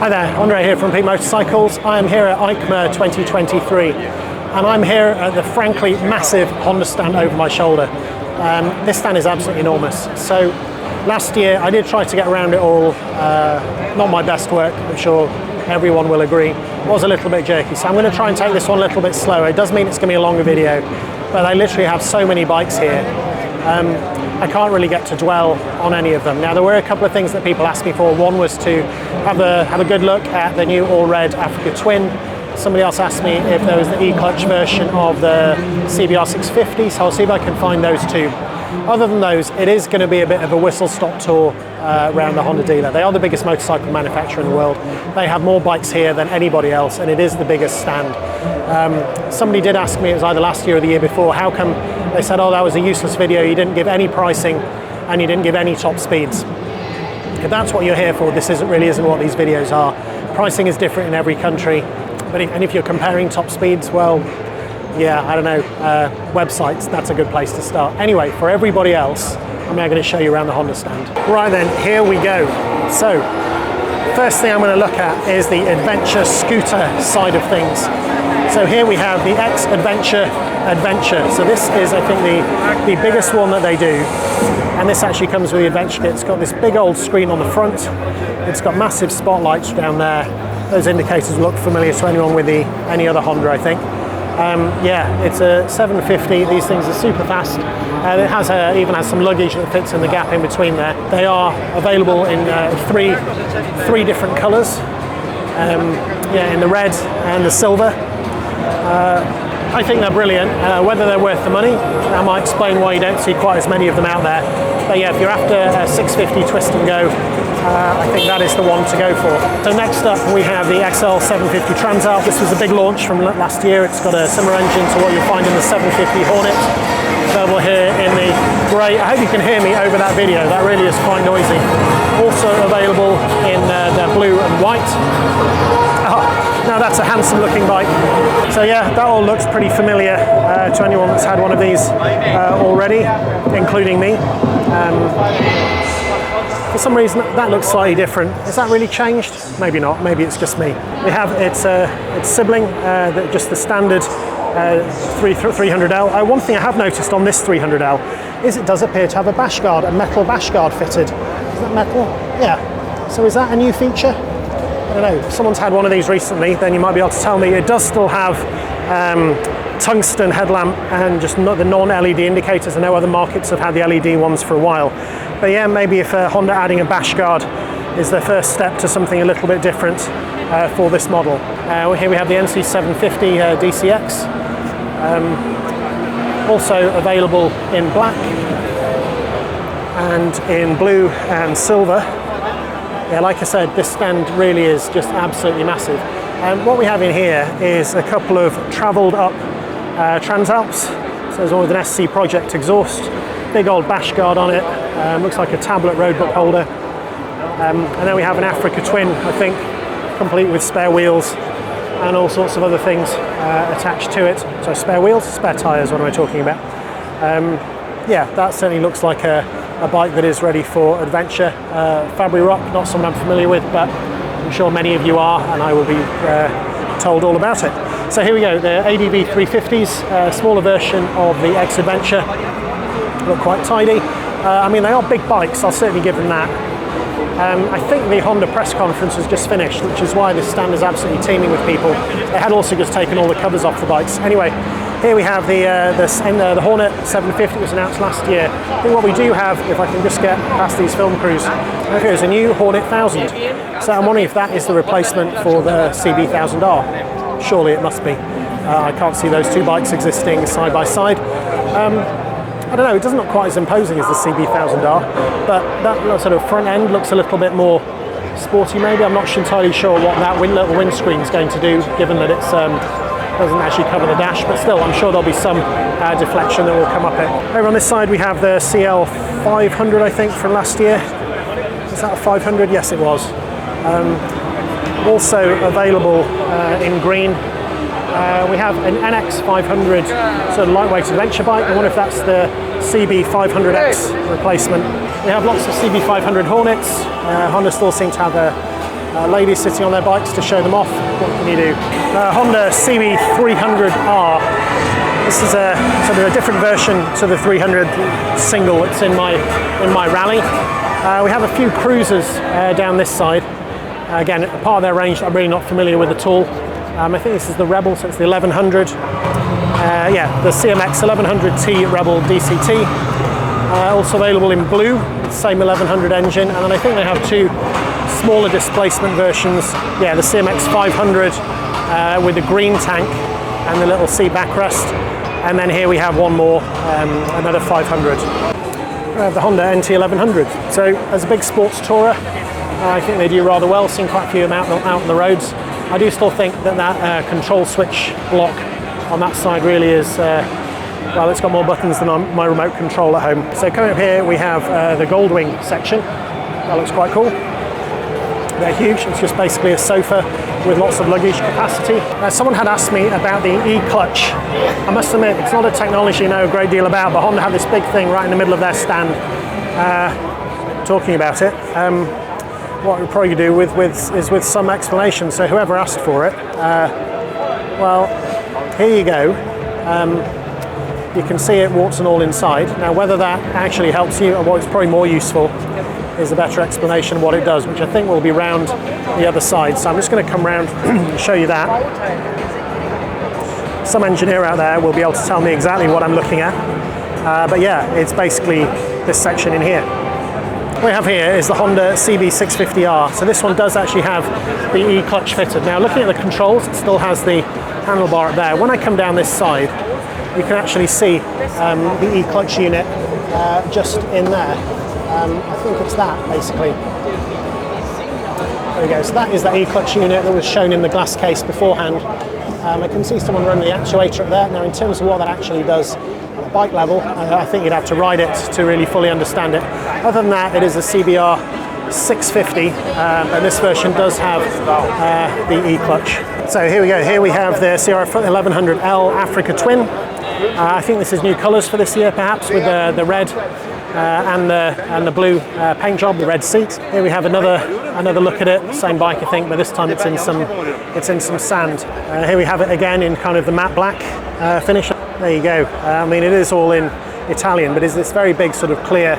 Hi there, Andre here from Peak Motorcycles. I am here at EICMA 2023 and I'm here at the frankly massive Honda stand over my shoulder. This stand is absolutely enormous. So last year I did try to get around it all, not my best work, I'm sure everyone will agree. It was a little bit jerky, so I'm going to try and take this one a little bit slower. It does mean it's going to be a longer video, but I literally have so many bikes here. I can't really get to dwell on any of them. Now, there were a couple of things that people asked me for. One was to have a good look at the new all-red Africa Twin. Somebody else asked me if there was the E-clutch version of the CBR 650, so I'll see if I can find those too. Other than those, it is going to be a bit of a whistle-stop tour around the Honda dealer. They are the biggest motorcycle manufacturer in the world. They have more bikes here than anybody else, and it is the biggest stand. Somebody did ask me, it was either last year or the year before, how come they said, oh, that was a useless video, you didn't give any pricing and you didn't give any top speeds. If that's what you're here for, this really isn't what these videos are. Pricing is different in every country, but if you're comparing top speeds, well, yeah, I don't know, websites, that's a good place to start. Anyway, for everybody else, I'm now going to show you around the Honda stand. Right then, here we go. So, first thing I'm going to look at is the adventure scooter side of things. So here we have the X Adventure. So this is, I think, the biggest one that they do. And this actually comes with the Adventure kit. It's got this big old screen on the front. It's got massive spotlights down there. Those indicators look familiar to anyone with any other Honda, I think. Yeah, it's a 750. These things are super fast. It even has some luggage that fits in the gap in between there. They are available in three different colours. Yeah, in the red and the silver. I think they're brilliant. Whether they're worth the money, that might explain why you don't see quite as many of them out there. But yeah, if you're after a 650 twist and go, I think that is the one to go for. So next up we have the XL 750 Transalp. This was a big launch from last year. It's got a similar engine to what you'll find in the 750 Hornet. Available here in the grey. I hope you can hear me over that video. That really is quite noisy. Also available in the blue and white. Now that's a handsome looking bike. So yeah, that all looks pretty familiar to anyone that's had one of these already, including me. For some reason that looks slightly different. Is that really changed? Maybe not, maybe it's just me. We have its sibling, just the standard 300L. One thing I have noticed on this 300L is it does appear to have a bash guard, a metal bash guard fitted. Is that metal? Yeah. So is that a new feature? I don't know, if someone's had one of these recently, then you might be able to tell me. It does still have tungsten headlamp and just not the non-LED indicators. I know other markets have had the LED ones for a while. But yeah, maybe if Honda adding a bash guard is their first step to something a little bit different for this model. Here we have the NC750 DCX. Also available in black and in blue and silver. Yeah, like I said, this stand really is just absolutely massive. What we have in here is a couple of travelled up Transalps. So there's one with an SC Project exhaust, big old bash guard on it, looks like a tablet roadbook holder. And then we have an Africa Twin, I think, complete with spare wheels and all sorts of other things attached to it. So spare wheels, spare tyres, what am I talking about? Yeah, that certainly looks like a bike that is ready for adventure. Fabry Rock, not someone I'm familiar with, but I'm sure many of you are, and I will be told all about it. So here we go, the ADV 350s, smaller version of the X Adventure. Look quite tidy. I mean, they are big bikes, I'll certainly give them that. I think the Honda press conference has just finished, which is why this stand is absolutely teeming with people. They had also just taken all the covers off the bikes. Anyway, here we have the Hornet 750 was announced last year. I think what we do have, if I can just get past these film crews, here's a new Hornet 1000. So I'm wondering if that is the replacement for the CB 1000R. Surely it must be. I can't see those two bikes existing side by side. I don't know, it doesn't look quite as imposing as the CB 1000R, but that sort of front end looks a little bit more sporty maybe. I'm not entirely sure what that little windscreen is going to do, given that it's doesn't actually cover the dash, but still I'm sure there'll be some deflection that will come up it. Over on this side we have the CL 500, I think, from last year. Is that a 500? Yes, it was. Also available in green. We have an NX 500 sort of lightweight adventure bike. I wonder if that's the CB 500X replacement. We have lots of CB 500 Hornets. Honda still seem to have ladies sitting on their bikes to show them off. What can you do? Honda CB300R. This is a sort of a different version to the 300 single that's in my rally. We have a few cruisers down this side. Again, a part of their range that I'm really not familiar with at all. I think this is the Rebel, so it's the 1100. Yeah, the CMX 1100T Rebel DCT. Also available in blue, same 1100 engine, and then I think they have two smaller displacement versions. Yeah, the CMX 500 with the green tank and the little seat backrest. And then here we have one more, another 500. We have the Honda NT 1100. So as a big sports tourer, I think they do rather well. Seen quite a few of them out on the roads. I do still think that control switch block on that side really is, well, it's got more buttons than on my remote control at home. So coming up here we have the Goldwing section. That looks quite cool. They're huge. It's just basically a sofa with lots of luggage capacity. Someone had asked me about the e-clutch. I must admit, it's not a technology I know a great deal about, but Honda had this big thing right in the middle of their stand talking about it. What we'll probably do is with some explanation. So whoever asked for it, well, here you go. You can see it warts and all inside. Now, whether that actually helps you or what's probably more useful is a better explanation of what it does, which I think will be round the other side. So I'm just going to come round and show you that. Some engineer out there will be able to tell me exactly what I'm looking at. But yeah, it's basically this section in here. What we have here is the Honda CB650R. So this one does actually have the e-clutch fitted. Now, looking at the controls, it still has the handlebar up there. When I come down this side, you can actually see the e-clutch unit just in there. I think it's that, basically. There we go. So that is the e-clutch unit that was shown in the glass case beforehand. I can see someone running the actuator up there. Now, in terms of what that actually does at a bike level, I think you'd have to ride it to really fully understand it. Other than that, it is a CBR 650, and this version does have the e-clutch. So here we go. Here we have the CR 1100L Africa Twin. I think this is new colours for this year, perhaps, with the red and the blue paint job, the red seat. Here we have another look at it. Same bike, I think, but this time it's in some sand. Here we have it again in kind of the matte black finish. There you go. I mean, it is all in Italian, but it's this very big sort of clear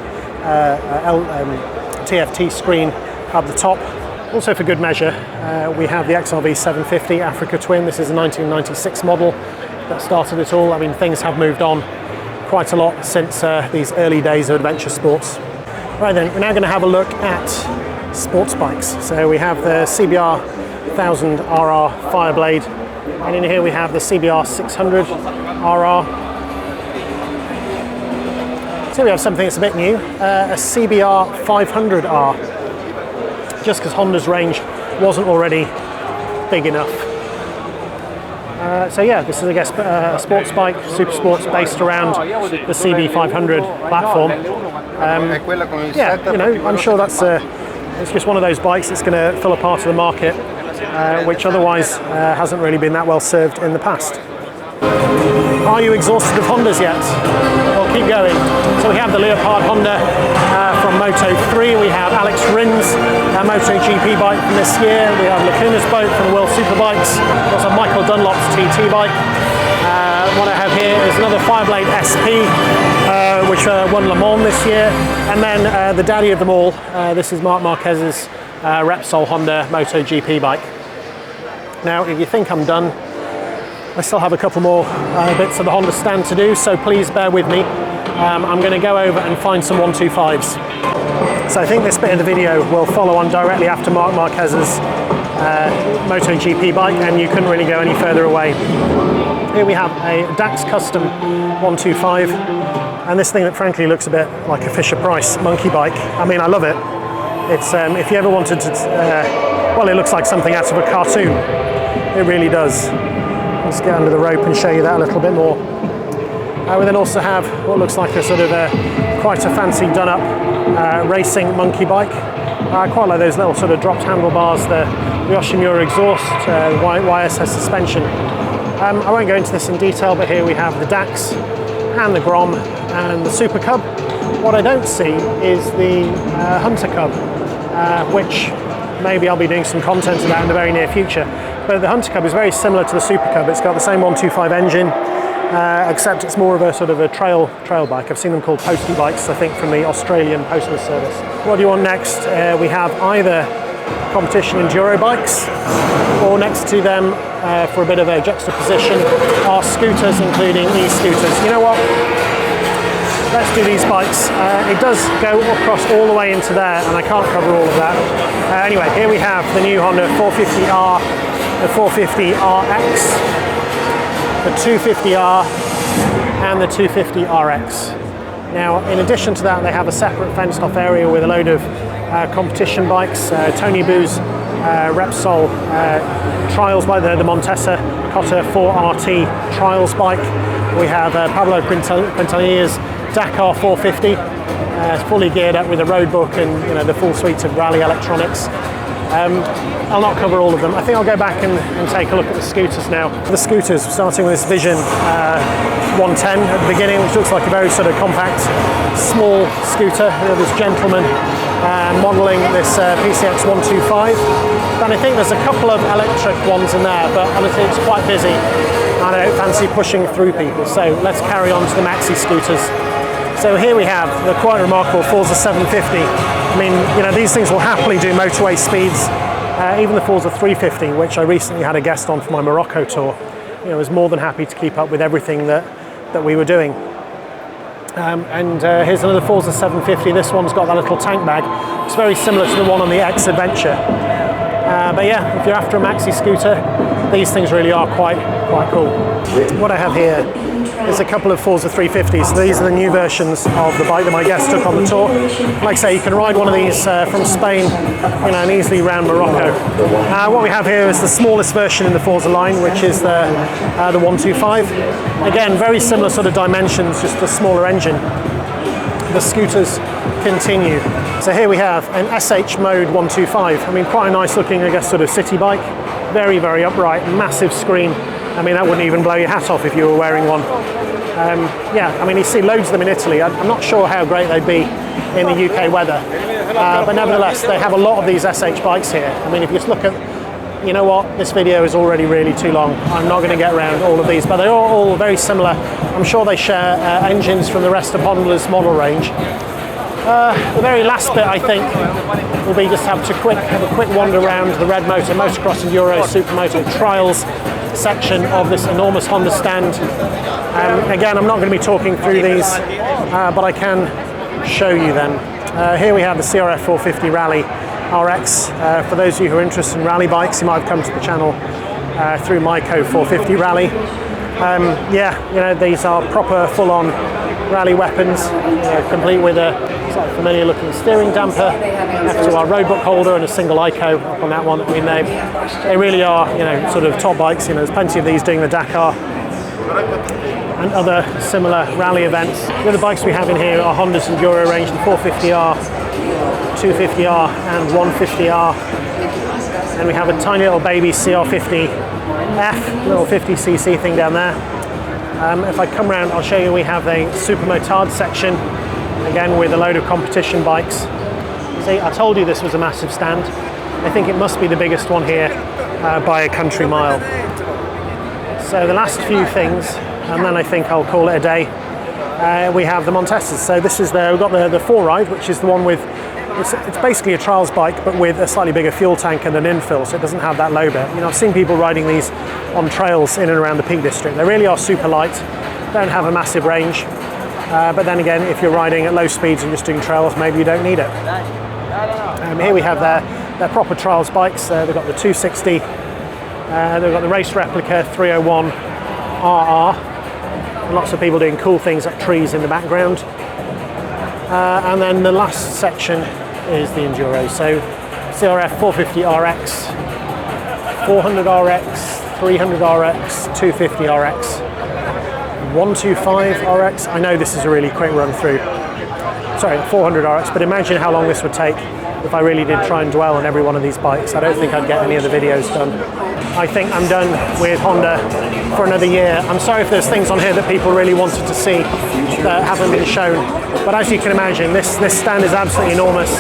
TFT screen up the top. Also, for good measure, we have the XRV 750 Africa Twin. This is a 1996 model that started it all. I mean, things have moved on quite a lot since these early days of adventure sports. Right then, we're now going to have a look at sports bikes. So we have the CBR 1000 RR Fireblade, and in here we have the CBR 600 RR. So we have something that's a bit new, a CBR 500R, just because Honda's range wasn't already big enough. So yeah, this is, I guess, a sports bike, super sports, based around the CB500 platform. Yeah, you know, I'm sure that's it's just one of those bikes that's going to fill a part of the market which otherwise hasn't really been that well served in the past. Are you exhausted of Hondas yet? Well, keep going. So we have the Leopard Honda from Moto3. We have Alex Rin's MotoGP bike from this year. We have Lacuna's boat from the World Superbikes. We also have Michael Dunlop's TT bike. What I have here is another Fireblade SP, which won Le Mans this year. And then the daddy of them all, this is Marc Marquez's Repsol Honda MotoGP bike. Now, if you think I'm done, I still have a couple more bits of the Honda stand to do, so please bear with me. I'm going to go over and find some 125s. So I think this bit of the video will follow on directly after Marc Marquez's MotoGP bike, and you couldn't really go any further away. Here we have a Dax Custom 125, and this thing that frankly looks a bit like a Fisher-Price monkey bike. I mean, I love it. It's if you ever wanted to, well, it looks like something out of a cartoon. It really does. Let's get under the rope and show you that a little bit more. We then also have what looks like a sort of quite a fancy done-up racing monkey bike. I quite like those little sort of dropped handlebars, the Yoshimura exhaust, YSS suspension. I won't go into this in detail, but here we have the Dax and the Grom and the Super Cub. What I don't see is the Hunter Cub, which maybe I'll be doing some content of that in the very near future. But the Hunter Cub is very similar to the Super Cub. It's got the same 125 engine, except it's more of a sort of a trail bike. I've seen them called postie bikes, I think, from the Australian Postal Service. What do you want next? We have either competition enduro bikes, or next to them, for a bit of a juxtaposition, are scooters, including e-scooters. You know what? Let's do these bikes. It does go across all the way into there, and I can't cover all of that. Anyway, here we have the new Honda 450R, the 450RX, the 250R, and the 250RX. Now, in addition to that, they have a separate fenced-off area with a load of competition bikes. Tony Boo's Repsol Trials bike, the Montesa Cotta 4RT Trials bike. We have Pablo Quintanilha's Dakar 450, fully geared up with a road book and the full suite of rally electronics. I'll not cover all of them. I think I'll go back and take a look at the scooters now. The scooters, starting with this Vision 110 at the beginning, which looks like a very sort of compact, small scooter. This gentleman modelling this PCX 125. Then I think there's a couple of electric ones in there, but honestly it's quite busy. I don't fancy pushing through people, so let's carry on to the maxi scooters. So here we have the quite remarkable Forza 750. I mean, these things will happily do motorway speeds. Even the Forza 350, which I recently had a guest on for my Morocco tour, was more than happy to keep up with everything that we were doing. Here's another Forza 750. This one's got that little tank bag. It's very similar to the one on the X Adventure. But yeah, if you're after a maxi scooter, these things really are quite cool. What I have here is a couple of Forza 350s. So these are the new versions of the bike that my guest took on the tour. Like I say, you can ride one of these from Spain, and easily around Morocco. What we have here is the smallest version in the Forza line, which is the 125. Again, very similar sort of dimensions, just a smaller engine. The scooters continue. So here we have an SH Mode 125. I mean, quite a nice looking, I guess, sort of city bike. Very, very upright, massive screen. I mean, that wouldn't even blow your hat off if you were wearing one. Yeah, I mean, you see loads of them in Italy. I'm not sure how great they'd be in the UK weather. But nevertheless, they have a lot of these SH bikes here. I mean, if you just look at, you know what, this video is already really too long. I'm not going to get around all of these, but they're all very similar. I'm sure they share engines from the rest of Honda's model range. The very last bit, I think, will be just have a quick wander around the Red Motor Motocross Enduro Supermoto Trials section of this enormous Honda stand. Again, I'm not going to be talking through these, but I can show you them. Here we have the CRF 450 Rally RX. For those of you who are interested in rally bikes, you might have come to the channel through Myco 450 Rally. Yeah, these are proper full-on rally weapons, complete with a familiar looking steering damper, F2R roadbook holder and a single ICO up on that one. I mean, they really are, sort of top bikes. There's plenty of these doing the Dakar and other similar rally events. The other bikes we have in here are Honda's Enduro range, the 450R, 250R and 150R. And we have a tiny little baby CR50F, little 50cc thing down there. If I come around, I'll show you we have a Supermotard section, again with a load of competition bikes. See, I told you this was a massive stand. I think it must be the biggest one here by a country mile. So the last few things, and then I think I'll call it a day. We have the Montesas. So this is we've got the 4Ride, which is the one with, it's basically a trials bike, but with a slightly bigger fuel tank and an infill, so it doesn't have that low bit. I've seen people riding these on trails in and around the Peak District. They really are super light, don't have a massive range. But then again, if you're riding at low speeds and just doing trails, maybe you don't need it. Here we have their proper trials bikes. They've got the 260, they've got the race replica 301 RR. And lots of people doing cool things like trees in the background. And then the last section is the Enduro. So CRF 450 RX, 400 RX, 300 RX, 250 RX. 125 RX. I know this is a really quick run through. Sorry, 400 RX, but imagine how long this would take if I really did try and dwell on every one of these bikes. I don't think I'd get any of the videos done. I think I'm done with Honda for another year. I'm sorry if there's things on here that people really wanted to see. that haven't been shown. But as you can imagine, this stand is absolutely enormous.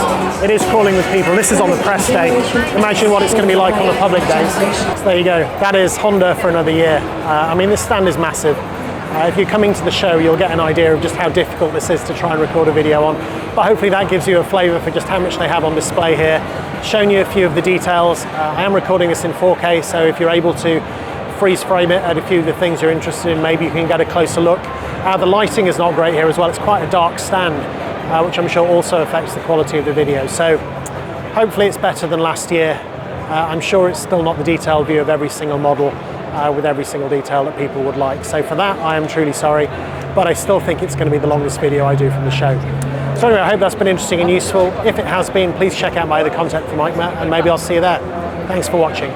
It is crawling with people. This is on the press day. Imagine what it's going to be like on the public days. So there you go. That is Honda for another year. I mean, this stand is massive. If you're coming to the show, you'll get an idea of just how difficult this is to try and record a video on. But hopefully that gives you a flavour for just how much they have on display here. Showing you a few of the details. I am recording this in 4K, so if you're able to freeze frame it at a few of the things you're interested in, maybe you can get a closer look. The lighting is not great here as well. It's quite a dark stand, which I'm sure also affects the quality of the video. So hopefully it's better than last year. I'm sure it's still not the detailed view of every single model with every single detail that people would like. So for that, I am truly sorry, but I still think it's going to be the longest video I do from the show. So anyway, I hope that's been interesting and useful. If it has been, please check out my other content from EICMA, and maybe I'll see you there. Thanks for watching.